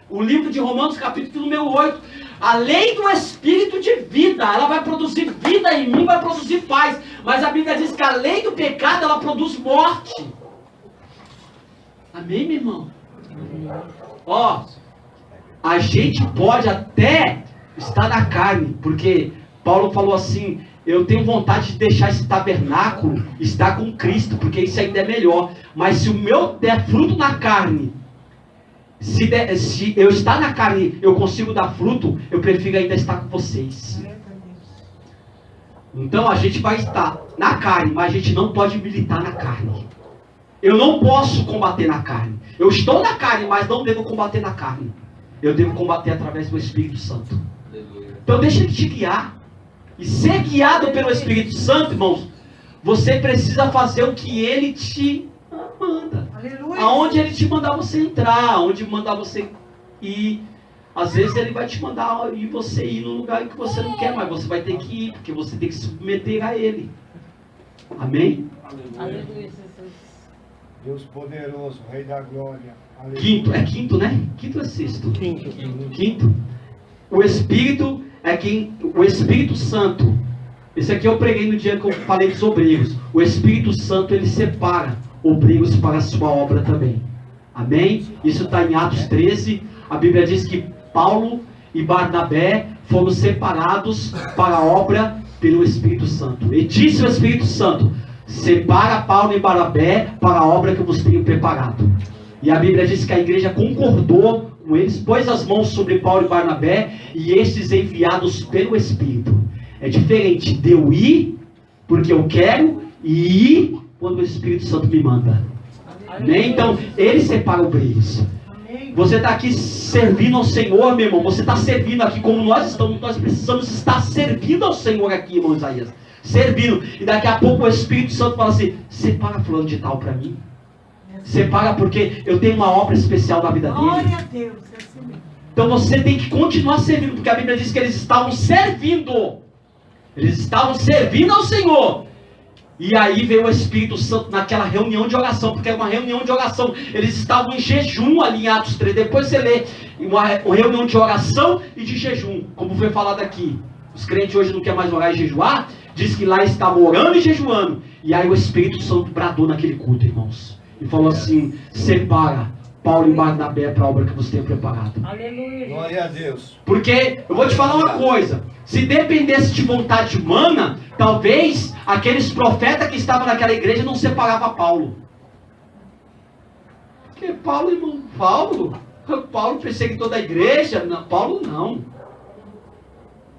o livro de Romanos, capítulo número 8. A lei do Espírito de vida, ela vai produzir vida em mim, vai produzir paz. Mas a Bíblia diz que a lei do pecado, ela produz morte. Amém, meu irmão? Ó, a gente pode até estar na carne, porque Paulo falou assim: eu tenho vontade de deixar esse tabernáculo estar com Cristo, porque isso ainda é melhor. Mas se o meu der fruto na carne, se eu estar na carne, eu consigo dar fruto, eu prefiro ainda estar com vocês. Então a gente vai estar na carne, mas a gente não pode militar na carne. Eu não posso combater na carne. Eu estou na carne, mas não devo combater na carne. Eu devo combater através do Espírito Santo. Então deixa ele te guiar. E ser guiado pelo Espírito Santo, irmãos, você precisa fazer o que ele te manda. Aleluia. Aonde ele te mandar você entrar, aonde mandar você ir. Às vezes ele vai te mandar ir você ir num lugar que você não quer, mas você vai ter que ir, porque você tem que se submeter a ele. Amém? Aleluia. Deus poderoso, Rei da Glória. Aleluia. Quinto, é quinto, né? Quinto ou é sexto? Quinto. O Espírito é quem, o Espírito Santo. Esse aqui eu preguei no dia que eu falei dos obreiros. O Espírito Santo, ele separa obreiros para a sua obra também. Amém? Isso está em Atos 13. A Bíblia diz que Paulo e Barnabé foram separados para a obra pelo Espírito Santo. E disse o Espírito Santo: separa Paulo e Barnabé para a obra que eu vos tenho preparado. E a Bíblia diz que a igreja concordou com eles, pôs as mãos sobre Paulo e Barnabé, e estes enviados pelo Espírito. É diferente de eu ir porque eu quero, e ir quando o Espírito Santo me manda. Amém? Então, ele separa obreiros. Você está aqui servindo ao Senhor, meu irmão. Você está servindo aqui como nós estamos. Nós precisamos estar servindo ao Senhor aqui, irmão Isaías. Servindo. E daqui a pouco o Espírito Santo fala assim: separa fulano de tal para mim. Separa porque eu tenho uma obra especial na vida dele. Glória a Deus, é assim mesmo. Então você tem que continuar servindo, porque a Bíblia diz que eles estavam servindo. Eles estavam servindo ao Senhor. E aí veio o Espírito Santo naquela reunião de oração, porque era uma reunião de oração. Eles estavam em jejum ali em Atos 3. Depois você lê uma reunião de oração e de jejum, como foi falado aqui. Os crentes hoje não querem mais orar e jejuar. Diz que lá estavam orando e jejuando. E aí o Espírito Santo bradou naquele culto, irmãos. E falou assim: separa Paulo e Barnabé para a obra que você tem preparado. Aleluia. Glória a Deus. Porque eu vou te falar uma coisa: se dependesse de vontade humana, talvez aqueles profetas que estavam naquela igreja não separavam Paulo. Porque Paulo, irmão, Paulo perseguiu da igreja. Não, Paulo não.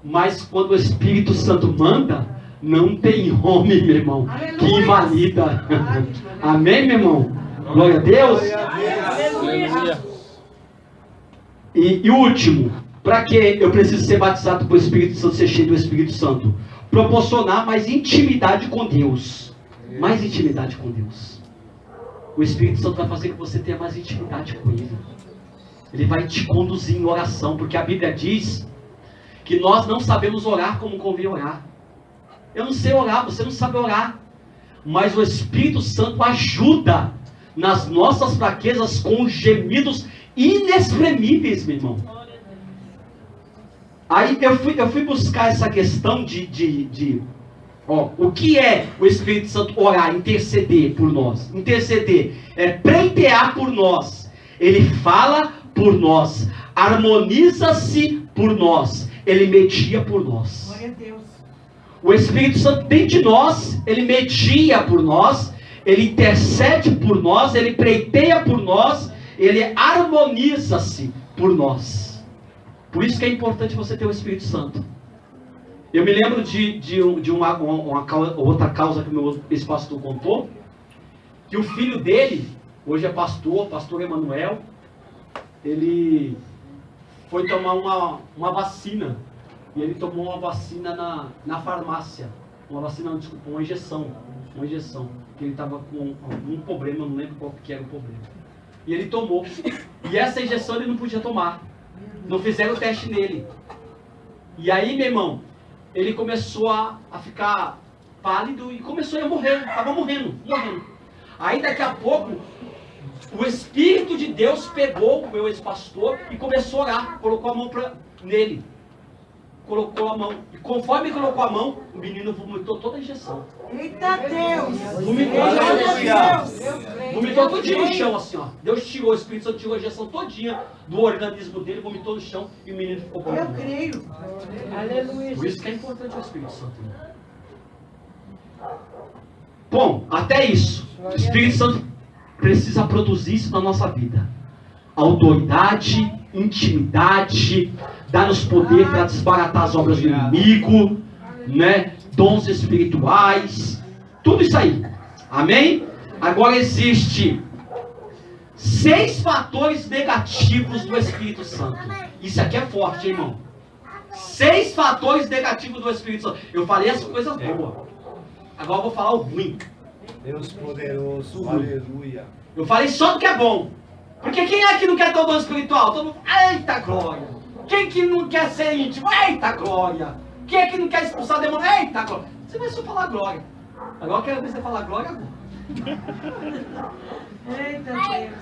Mas quando o Espírito Santo manda, não tem homem, meu irmão, que invalida. Amém, meu irmão? Glória a Deus. Aleluia. E último, para que eu preciso ser batizado pelo Espírito Santo, ser cheio do Espírito Santo? Proporcionar mais intimidade com Deus. Mais intimidade com Deus. O Espírito Santo vai fazer que você tenha mais intimidade com Ele. Ele vai te conduzir em oração, porque a Bíblia diz que nós não sabemos orar como convém orar. Eu não sei orar, você não sabe orar. Mas o Espírito Santo ajuda nas nossas fraquezas com gemidos inexprimíveis, meu irmão. Aí eu fui buscar essa questão o que é o Espírito Santo orar, interceder por nós. Interceder é pleitear por nós. Ele fala por nós, harmoniza-se por nós, ele media por nós. Glória a Deus. O Espírito Santo dentro de nós, ele media por nós, ele intercede por nós, ele pleiteia por nós, ele harmoniza-se por nós. Por isso que é importante você ter o Espírito Santo. Eu me lembro de uma outra causa que o meu ex-pastor contou, que o filho dele, hoje é pastor Emanuel, ele foi tomar uma vacina. E ele tomou uma vacina na farmácia. Uma injeção. Que ele estava com algum problema, eu não lembro qual que era o problema. E ele tomou. E essa injeção ele não podia tomar. Não fizeram o teste nele. E aí, meu irmão, ele começou a ficar pálido e começou a morrer. Estava morrendo. Aí daqui a pouco, o Espírito de Deus pegou o meu ex-pastor e começou a orar. Colocou a mão nele. Colocou a mão. E conforme colocou a mão, o menino vomitou toda a injeção. Eita Deus. Vomitou tudinho no chão, assim, ó. Deus tirou, o Espírito Santo tirou a injeção todinha do organismo dele, vomitou no chão e o menino ficou bom. Eu creio. Aleluia. Por isso que é importante o Espírito Santo. Bom, até isso. O Espírito Santo precisa produzir isso na nossa vida. Autoridade, intimidade, dar-nos poder para desbaratar as obras do inimigo, né? Dons espirituais, tudo isso aí. Amém? Agora existe 6 fatores negativos do Espírito Santo. Isso aqui é forte, hein, irmão? 6 fatores negativos do Espírito Santo. Eu falei as coisas boas. Agora eu vou falar o ruim. Deus poderoso, aleluia. Eu falei só do que é bom. Porque quem é que não quer ter o dom espiritual? Todo mundo, eita glória. Quem que não quer ser íntimo? Eita glória. Quem é que não quer expulsar demônio? Eita glória. Você vai só falar glória. Agora eu quero ver você falar glória agora. Eita Deus.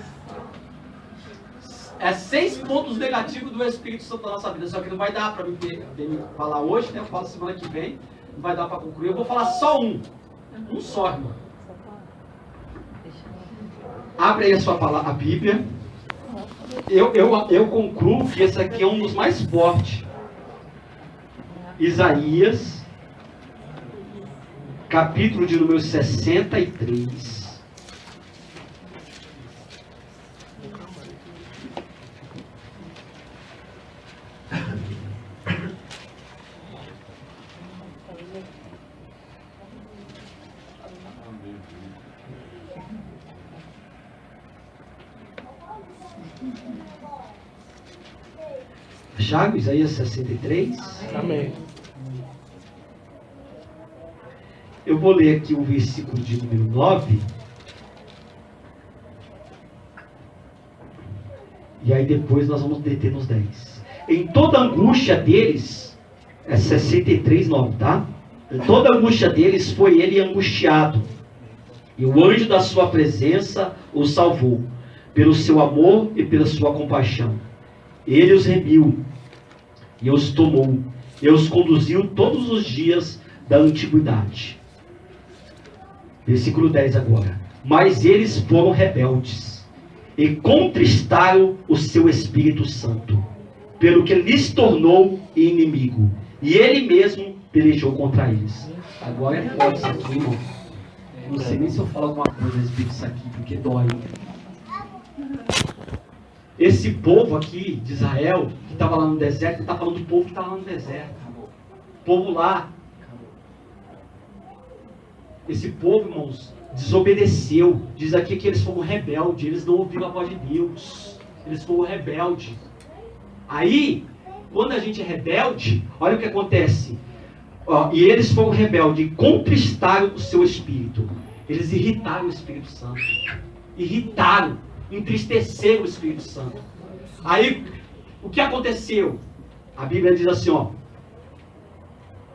É 6 pontos negativos do Espírito Santo na nossa vida. Só que não vai dar para mim falar hoje, né? Eu falo semana que vem. Não vai dar para concluir. Eu vou falar só um. Um só, irmão. Abre aí a sua palavra, a Bíblia. Eu concluo que esse aqui é um dos mais fortes. Isaías, capítulo de número 63. Acharam Isaías 63? Amém. Eu vou ler aqui o versículo de número 9. E aí depois nós vamos deter nos 10. Em toda a angústia deles, é 63, 9, tá? toda a angústia deles foi ele angustiado. E o anjo da sua presença os salvou, pelo seu amor e pela sua compaixão. Ele os remiu e os tomou, e os conduziu todos os dias da antiguidade. Versículo 10 agora. Mas eles foram rebeldes e contristaram o seu Espírito Santo, pelo que lhes tornou inimigo, e ele mesmo pelejou contra eles. Agora é forte isso aqui, irmão. Não sei nem se eu falo alguma coisa a respeito disso aqui, porque dói. Esse povo aqui de Israel, que estava lá no deserto, está falando do povo que estava lá no deserto. O povo lá. Esse povo, irmãos, desobedeceu. Diz aqui que eles foram rebeldes, eles não ouviram a voz de Deus. Eles foram rebeldes. Aí, quando a gente é rebelde, olha o que acontece. E eles foram rebeldes e contristaram o seu espírito. Eles irritaram o Espírito Santo. Irritaram, entristeceram o Espírito Santo. Aí, o que aconteceu? A Bíblia diz assim, ó.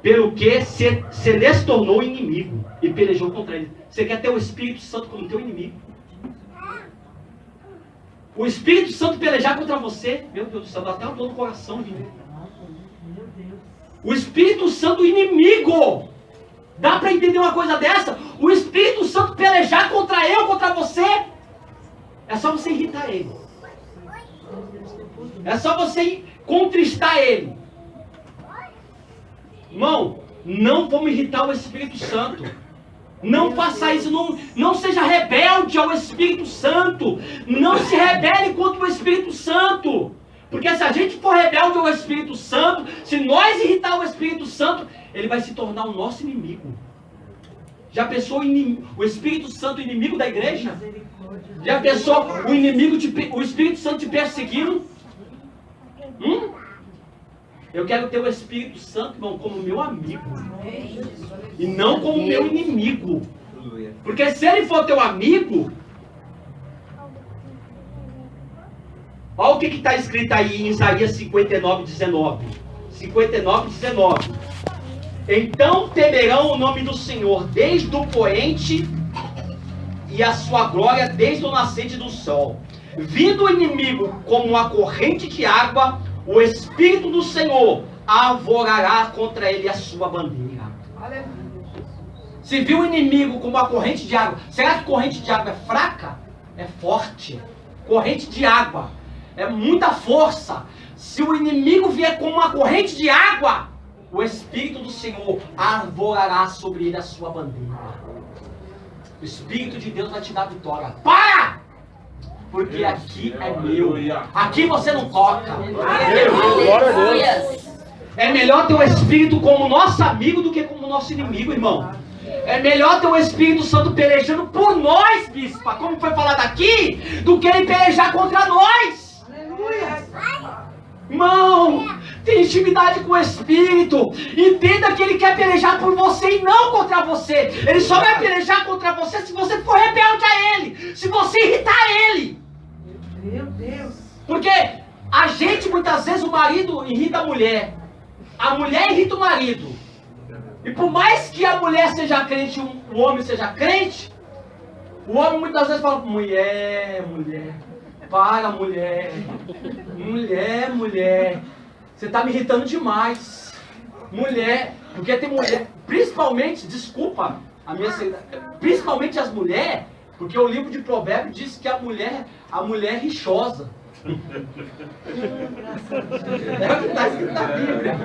Pelo que se lhes tornou inimigo e pelejou contra eles. Você quer ter o Espírito Santo como teu inimigo? O Espírito Santo pelejar contra você? Meu Deus do céu, dá até uma dor no coração, viu? O Espírito Santo inimigo. Dá para entender uma coisa dessa? O Espírito Santo pelejar contra eu, contra você. É só você irritar ele. É só você contristar ele. Irmão, não vamos irritar o Espírito Santo. Não faça isso, não seja rebelde ao Espírito Santo. Não se rebele contra o Espírito Santo. Porque se a gente for rebelde ao Espírito Santo, se nós irritar o Espírito Santo, ele vai se tornar o nosso inimigo. Já pensou o Espírito Santo inimigo da igreja? Já pensou o Espírito Santo te perseguindo? Eu quero ter o Espírito Santo, irmão, como meu amigo. E não como meu inimigo. Porque se ele for teu amigo... Olha o que está escrito aí em Isaías 59, 19. 59, 19. Então temerão o nome do Senhor desde o poente e a sua glória desde o nascente do sol. Vindo o inimigo como uma corrente de água, o Espírito do Senhor alvorará contra ele a sua bandeira. Se viu o inimigo como uma corrente de água, será que corrente de água é fraca? É forte. Corrente de água é muita força. Se o inimigo vier como uma corrente de água, o Espírito do Senhor arvorará sobre ele a sua bandeira. O Espírito de Deus vai te dar vitória. Para! Porque aqui é meu. Aqui você não toca. É melhor ter o Espírito como nosso amigo do que como nosso inimigo, irmão. É melhor ter o Espírito Santo pelejando por nós, bispa, como foi falado aqui, do que ele pelejar contra nós. Irmão, tenha intimidade com o Espírito. Entenda que ele quer pelejar por você e não contra você. Ele só vai pelejar contra você se você for rebelde a ele, se você irritar ele. Meu Deus. Porque a gente, muitas vezes, o marido irrita a mulher irrita o marido. E por mais que a mulher seja crente e o homem seja crente, o homem muitas vezes fala: mulher, para, mulher, você está me irritando demais. Mulher, porque tem mulher, principalmente, desculpa, principalmente as mulheres, porque o livro de Provérbios diz que a mulher é rixosa. É o que está escrito na Bíblia.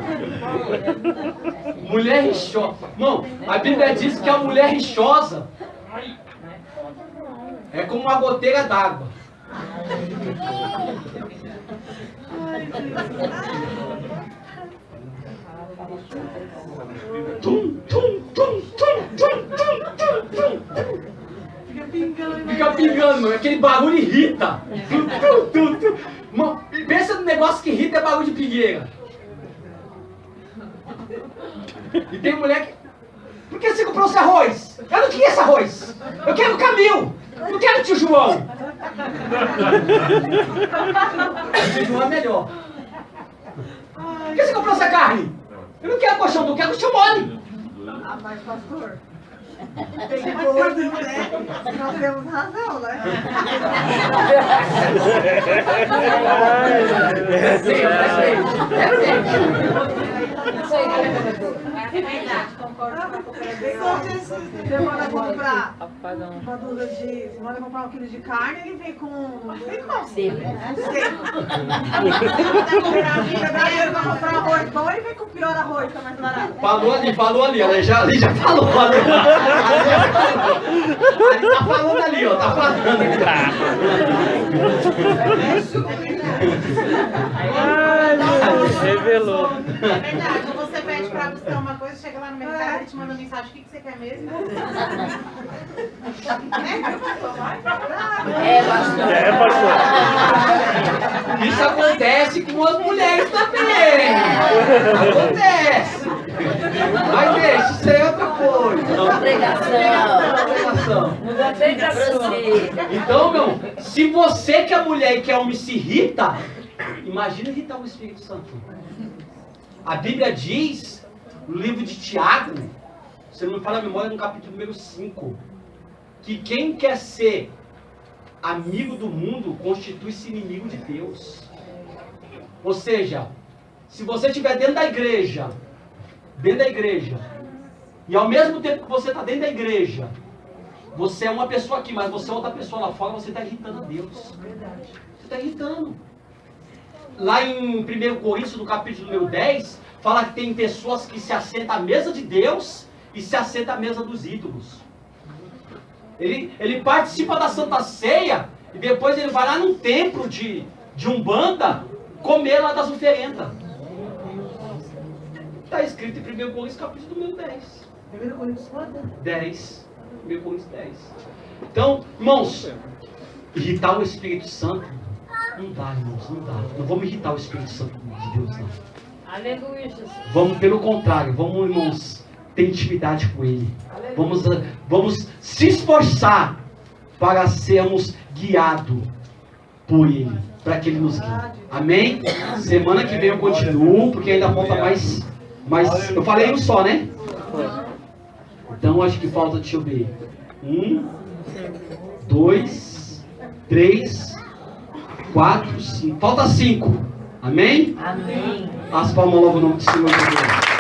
Mulher rixosa. Não, a Bíblia diz que a mulher rixosa é como uma goteira d'água. Fica pingando, mano. Aquele barulho irrita. Mano, pensa no negócio que irrita, é barulho de pingueira. E tem mulher que... Por que você comprou esse arroz? Eu não queria esse arroz. Eu quero o Camil. Não quero o tio João. O tio João é melhor. Por que você comprou essa carne? Eu não quero colchão, eu quero colchão mole. Ah, mas pastor, tem coisa, né? Nós temos razão, né? É verdade, concordo com a cooperação. Você manda comprar uma dúzia de... Você manda comprar 1 quilo de carne, ele vem com... Não sei como. Seco. Você vai comprar arroz bom, ele vem com o pior arroz, que é mais barato. Falou ali, ela já falou. Ali tá falando ali, ó, tá falando. Revelou. É verdade, ou você pede pra buscar uma coisa, chega lá no mercado e te manda mensagem, o que você quer mesmo? É, pastor. Isso acontece com as mulheres também. Acontece. Mas deixa, isso aí é outra coisa. Não. Pregação. Então, meu, se você que é mulher e que é homem se irrita, imagina irritar o Espírito Santo. A Bíblia diz, no livro de Tiago, se não me fala a memória, no capítulo número 5, que quem quer ser amigo do mundo constitui-se inimigo de Deus. Ou seja, se você estiver dentro da igreja, e ao mesmo tempo que você está dentro da igreja, você é uma pessoa aqui, mas você é outra pessoa lá fora, você está irritando a Deus. Você está irritando. Lá em 1 Coríntios, no capítulo número 10, fala que tem pessoas que se assentam à mesa de Deus e se assentam à mesa dos ídolos. Ele participa da Santa Ceia e depois ele vai lá num templo de Umbanda comer lá das oferendas. Está escrito em 1 Coríntios, capítulo número 10. 1 Coríntios quanto? 10. 1 Coríntios 10. Então, irmãos, irritar o Espírito Santo não dá, irmãos, não dá. Não vamos irritar o Espírito Santo de Deus, não. Aleluia, Jesus. Vamos, pelo contrário, vamos, irmãos, ter intimidade com Ele. Vamos se esforçar para sermos guiados por Ele, para que Ele nos guie. Amém? Semana que vem eu continuo, porque ainda falta mais. Eu falei um só, né? Então acho que falta, deixa eu ver. 1, 2, 3, 4, 5. Falta 5. Amém? Amém. As palmas logo no nome do Senhor Jesus.